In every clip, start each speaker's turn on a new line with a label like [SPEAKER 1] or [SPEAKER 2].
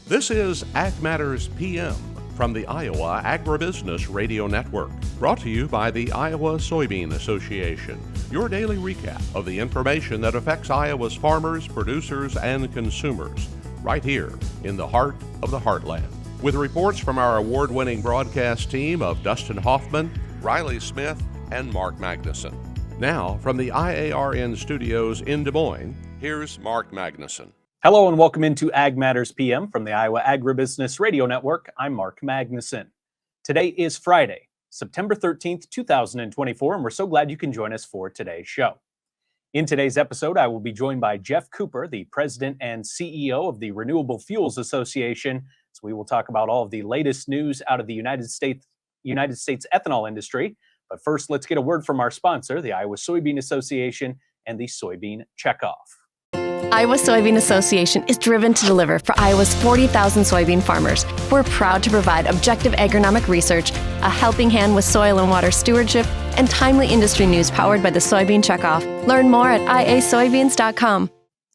[SPEAKER 1] This is Ag Matters PM from the Iowa Agribusiness Radio Network, brought to you by the Iowa Soybean Association. Your daily recap of the information that affects Iowa's farmers, producers, and consumers, right here in the heart of the heartland. With reports from our award-winning broadcast team of Dustin Hoffman, Riley Smith, and Mark Magnuson. Now, from the IARN studios in Des Moines, here's Mark Magnuson.
[SPEAKER 2] Hello and welcome into Ag Matters PM from the Iowa Agribusiness Radio Network. I'm Mark Magnuson. Today is Friday, September 13th, 2024, and we're so glad you can join us for today's show. In today's episode, I will be joined by Geoff Cooper, the President and CEO of the Renewable Fuels Association. So we will talk about all of the latest news out of the United States ethanol industry. But first, let's get a word from our sponsor, the Iowa Soybean Association and the Soybean Checkoff.
[SPEAKER 3] Iowa Soybean Association is driven to deliver for Iowa's 40,000 soybean farmers. We're proud to provide objective agronomic research, a helping hand with soil and water stewardship, and timely industry news powered by the Soybean Checkoff. Learn more at iasoybeans.com.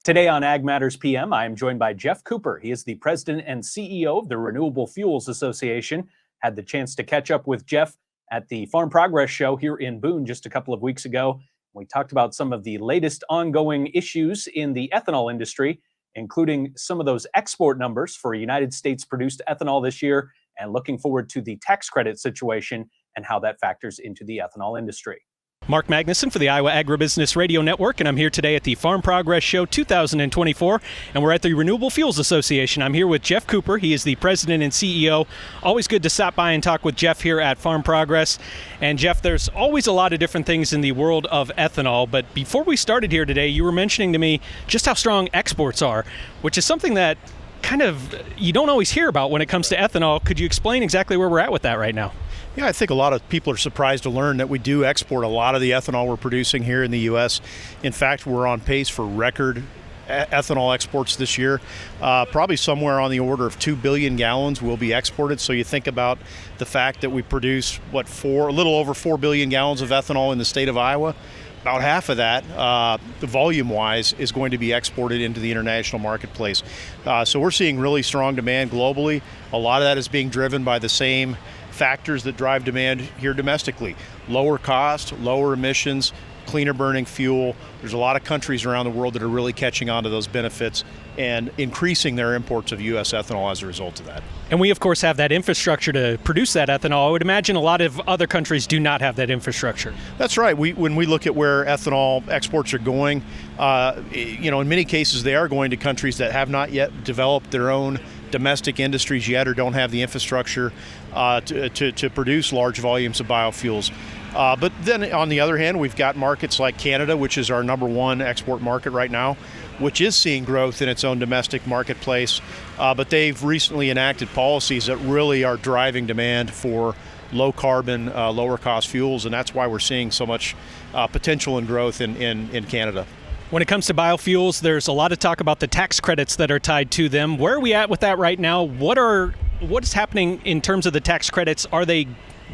[SPEAKER 2] Today on Ag Matters PM, I am joined by Geoff Cooper. He is the President and CEO of the Renewable Fuels Association. Had the chance to catch up with Geoff at the Farm Progress Show here in Boone just a couple of weeks ago. We talked about some of the latest ongoing issues in the ethanol industry, including some of those export numbers for United States produced ethanol this year, and looking forward to the tax credit situation and how that factors into the ethanol industry.
[SPEAKER 4] Mark Magnuson for the Iowa Agribusiness Radio Network, and I'm here today at the Farm Progress Show 2024, and we're at the Renewable Fuels Association. I'm here with Geoff Cooper. He is the president and CEO. Always good to stop by and talk with Geoff here at Farm Progress. And Geoff, there's always a lot of different things in the world of ethanol, but before we started here today, you were mentioning to me just how strong exports are, which is something that kind of you don't always hear about when it comes to ethanol. Could you explain exactly where we're at with that right now?
[SPEAKER 5] Yeah, I think a lot of people are surprised to learn that we do export a lot of the ethanol we're producing here in the U.S. In fact, we're on pace for record ethanol exports this year. Probably somewhere on the order of 2 billion gallons will be exported. So you think about the fact that we produce, a little over 4 billion gallons of ethanol in the state of Iowa. About half of that, the volume-wise, is going to be exported into the international marketplace. So we're seeing really strong demand globally. A lot of that is being driven by the same factors that drive demand here domestically. Lower cost, lower emissions, cleaner burning fuel. There's a lot of countries around the world that are really catching on to those benefits and increasing their imports of U.S. ethanol as a result of that.
[SPEAKER 4] And we, of course, have that infrastructure to produce that ethanol. I would imagine a lot of other countries do not have that infrastructure.
[SPEAKER 5] That's right. When we look at where ethanol exports are going, in many cases they are going to countries that have not yet developed their own domestic industries yet or don't have the infrastructure to produce large volumes of biofuels. But then on the other hand, we've got markets like Canada, which is our number one export market right now, which is seeing growth in its own domestic marketplace. But they've recently enacted policies that really are driving demand for low carbon, lower cost fuels, and that's why we're seeing so much potential and growth in Canada.
[SPEAKER 4] When it comes to biofuels, there's a lot of talk about the tax credits that are tied to them. Where are we at with that right now? What is happening in terms of the tax credits? Are they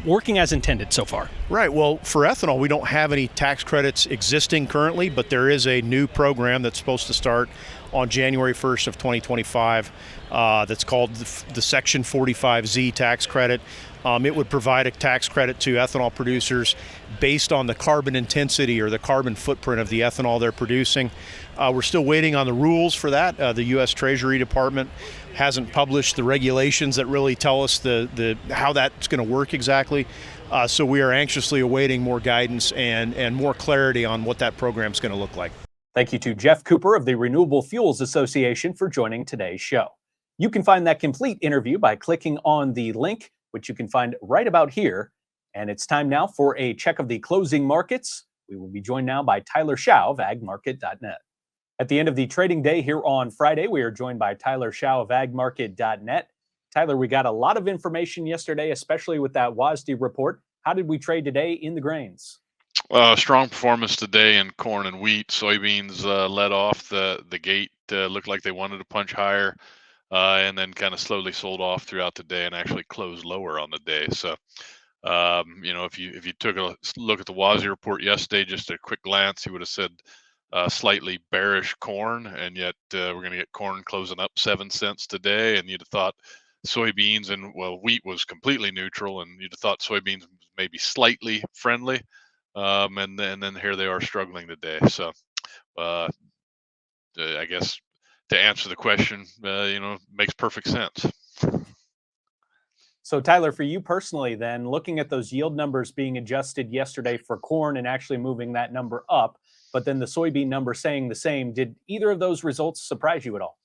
[SPEAKER 4] working as intended so far?
[SPEAKER 5] Right. Well, for ethanol, we don't have any tax credits existing currently, but there is a new program that's supposed to start on January 1st of 2025 that's called the Section 45Z tax credit. It would provide a tax credit to ethanol producers based on the carbon intensity or the carbon footprint of the ethanol they're producing. We're still waiting on the rules for that. The U.S. Treasury Department hasn't published the regulations that really tell us how that's going to work exactly. So we are anxiously awaiting more guidance and more clarity on what that program is going to look like.
[SPEAKER 2] Thank you to Geoff Cooper of the Renewable Fuels Association for joining today's show. You can find that complete interview by clicking on the link, which you can find right about here. And it's time now for a check of the closing markets. We will be joined now by Tyler Schau of agmarket.net. At the end of the trading day here on Friday, we are joined by Tyler Schau of agmarket.net. Tyler, we got a lot of information yesterday, especially with that WASDE report. How did we trade today in the grains?
[SPEAKER 6] Strong performance today in corn and wheat. Soybeans led off the gate, looked like they wanted to punch higher, and then kind of slowly sold off throughout the day and actually closed lower on the day. So, if you took a look at the WASDE report yesterday, just a quick glance, you would have said slightly bearish corn, and yet we're going to get corn closing up 7 cents today. And you'd have thought soybeans and wheat was completely neutral, and you'd have thought soybeans maybe slightly friendly, and then here they are struggling today. So I guess to answer the question, makes perfect sense.
[SPEAKER 2] So Tyler, for you personally then, looking at those yield numbers being adjusted yesterday for corn and actually moving that number up, but then the soybean number saying the same, did either of those results surprise you at all?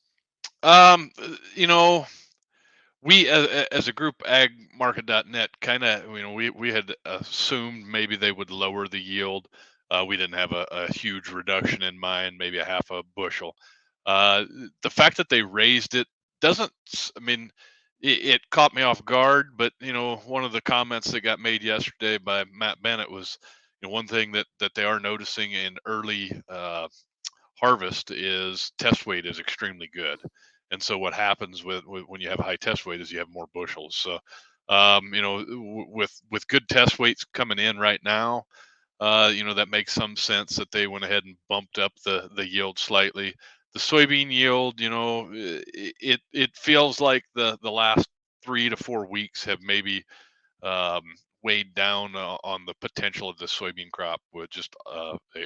[SPEAKER 6] We as a group, agmarket.net, kind of, we had assumed maybe they would lower the yield. We didn't have a huge reduction in mind, maybe a half a bushel. The fact that they raised it doesn't, I mean, it caught me off guard, but one of the comments that got made yesterday by Matt Bennett was, one thing that they are noticing in early harvest is test weight is extremely good. And so what happens with when you have high test weight is you have more bushels. So with good test weights coming in right now, that makes some sense that they went ahead and bumped up the yield slightly. The soybean yield, it feels like the last 3 to 4 weeks have maybe weighed down on the potential of the soybean crop with just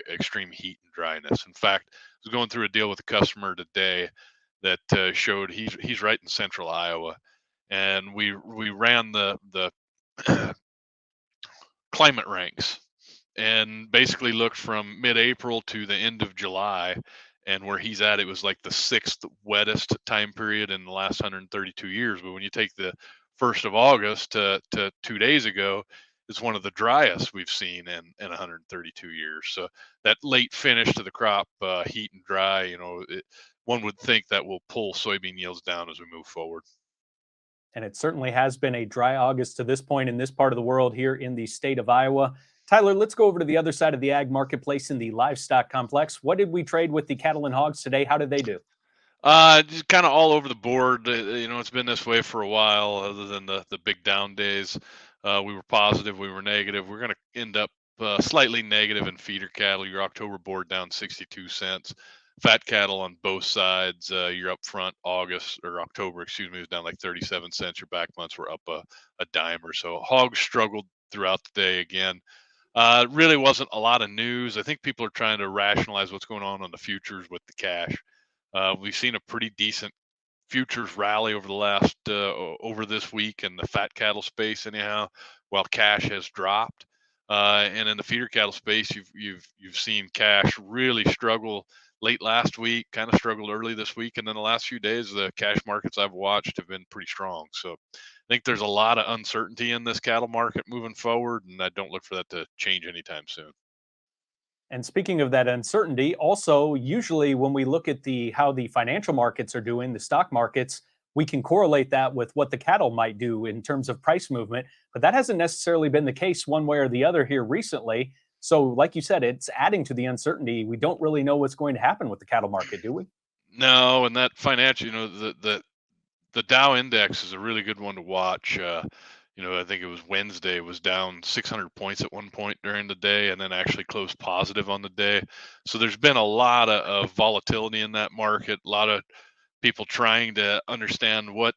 [SPEAKER 6] extreme heat and dryness. In fact, I was going through a deal with a customer today that showed he's right in central Iowa, and we ran the climate ranks and basically looked from mid-April to the end of July, and where he's at, it was like the 6th wettest time period in the last 132 years. But when you take the 1st of August to 2 days ago, it's one of the driest we've seen in 132 years. So that late finish to the crop, heat and dry, one would think that will pull soybean yields down as we move forward.
[SPEAKER 2] And it certainly has been a dry August to this point in this part of the world here in the state of Iowa. Tyler, let's go over to the other side of the ag marketplace in the livestock complex. What did we trade with the cattle and hogs today? How did they do?
[SPEAKER 6] Just kind of all over the board. It's been this way for a while, other than the big down days. We were positive, we were negative. We're going to end up slightly negative in feeder cattle. Your October board down 62 cents. Fat cattle on both sides. Your up front October, was down like 37 cents. Your back months were up a dime or so. Hogs struggled throughout the day again. Really wasn't a lot of news. I think people are trying to rationalize what's going on the futures with the cash. We've seen a pretty decent futures rally over the last over this week in the fat cattle space, anyhow, while cash has dropped. And in the feeder cattle space, you've seen cash really struggle late last week, kind of struggled early this week, and then the last few days, the cash markets I've watched have been pretty strong. So I think there's a lot of uncertainty in this cattle market moving forward, and I don't look for that to change anytime soon.
[SPEAKER 2] And speaking of that uncertainty, also usually when we look at how the financial markets are doing, the stock markets, we can correlate that with what the cattle might do in terms of price movement, but that hasn't necessarily been the case one way or the other here recently. So like you said, it's adding to the uncertainty. We don't really know what's going to happen with the cattle market, do we?
[SPEAKER 6] No, and that financial, the Dow index is a really good one to watch. I think it was Wednesday, it was down 600 points at one point during the day and then actually closed positive on the day. So there's been a lot of volatility in that market, a lot of people trying to understand what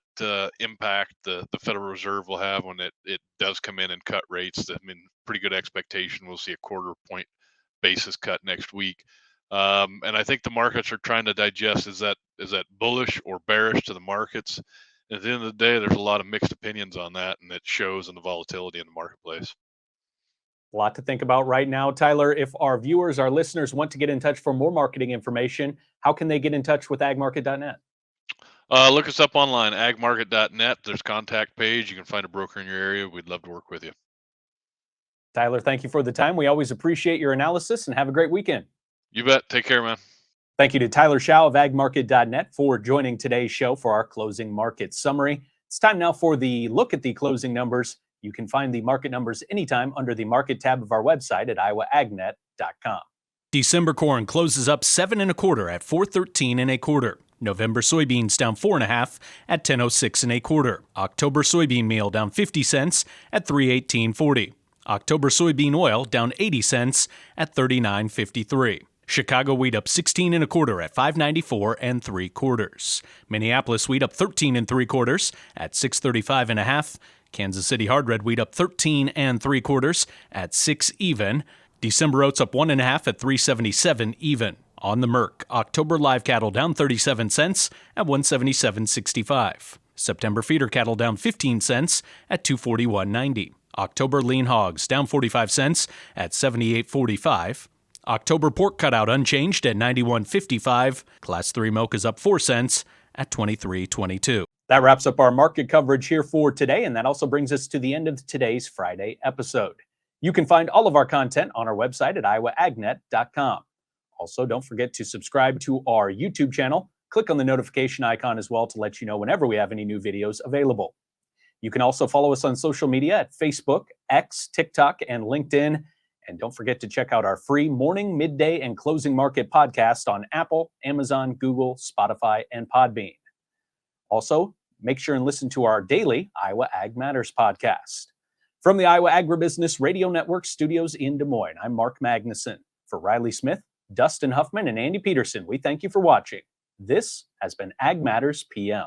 [SPEAKER 6] impact the Federal Reserve will have when it does come in and cut rates. I mean, pretty good expectation we'll see a quarter point basis cut next week. And I think the markets are trying to digest, is that bullish or bearish to the markets? And at the end of the day, there's a lot of mixed opinions on that, and it shows in the volatility in the marketplace.
[SPEAKER 2] A lot to think about right now. Tyler, if our viewers, our listeners want to get in touch for more marketing information, how can they get in touch with agmarket.net?
[SPEAKER 6] Look us up online, agmarket.net. There's a contact page. You can find a broker in your area. We'd love to work with you.
[SPEAKER 2] Tyler, thank you for the time. We always appreciate your analysis, and have a great weekend.
[SPEAKER 6] You bet. Take care, man.
[SPEAKER 2] Thank you to Tyler Schau of agmarket.net for joining today's show for our closing market summary. It's time now for the look at the closing numbers. You can find the market numbers anytime under the market tab of our website at iowaagnet.com.
[SPEAKER 4] December corn closes up 7 1/4 at 413 1/4. November soybeans down 4 1/2 at 1006 1/4. October soybean meal down 50 cents at 318.40. October soybean oil down 80 cents at 39.53. Chicago wheat up 16 1/4 at $5.94 3/4. Minneapolis wheat up 13 3/4 at $6.35 1/2. Kansas City hard red wheat up 13 3/4 at 6 even. December oats up 1 1/2 at $3.77 even. On the Merc, October live cattle down 37 cents at $177.65. September feeder cattle down 15 cents at $241.90. October lean hogs down 45 cents at $78.45. October pork cutout unchanged at $91.55. Class 3 milk is up 4 cents at $23.22.
[SPEAKER 2] That wraps up our market coverage here for today, and that also brings us to the end of today's Friday episode. You can find all of our content on our website at iowaagnet.com. Also, don't forget to subscribe to our YouTube channel. Click on the notification icon as well to let you know whenever we have any new videos available. You can also follow us on social media at Facebook, X, TikTok, and LinkedIn. And don't forget to check out our free morning, midday, and closing market podcast on Apple, Amazon, Google, Spotify, and Podbean. Also, make sure and listen to our daily Iowa Ag Matters podcast. From the Iowa Agribusiness Radio Network studios in Des Moines, I'm Mark Magnuson. For Riley Smith, Dustin Huffman, and Andy Peterson, we thank you for watching. This has been Ag Matters PM.